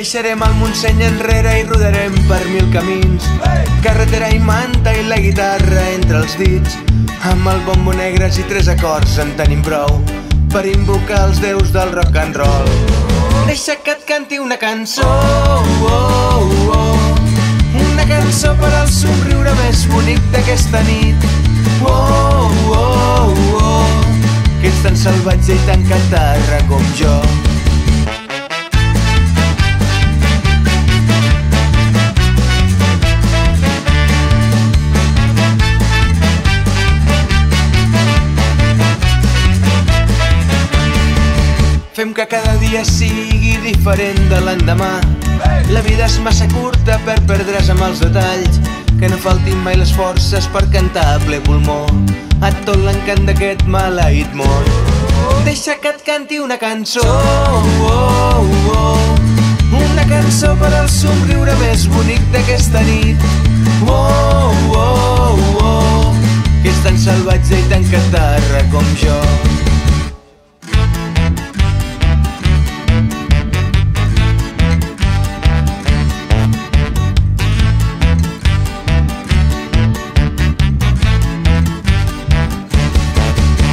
Deixarem el Montseny enrere i rodarem per 1000 camins. Carretera i manta i la guitarra entre els dits. Amb el bombo negres i 3 acords en tenim prou per invocar els déus del rock and roll. Deixa que et canti una cançó, una cançó per al somriure més bonic d'aquesta nit. Que ets tan salvatge i tan catarra com jo. Fem que cada dia sigui diferent de l'endemà. La vida és massa curta per perdre's amb els detalls. Que no faltin mai les forces per cantar a ple pulmó a tot l'encant d'aquest maleït món. Deixa que et canti una cançó, una cançó per al somriure més bonic d'aquesta nit. Que ets tan salvatge i tan catarra com jo.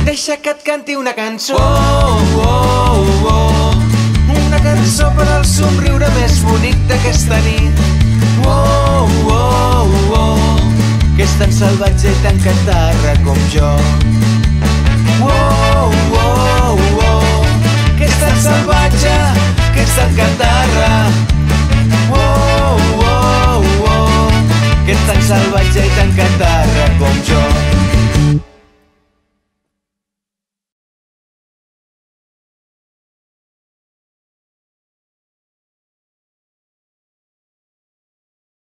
Deixa que et canti una cançó, una cançó per al somriure més bonic d'aquesta nit. Que ets tan salvatge i tan catarra com jo. Que ets tan salvatge, que ets tan catarra. Que ets tan salvatge i tan catarra com jo.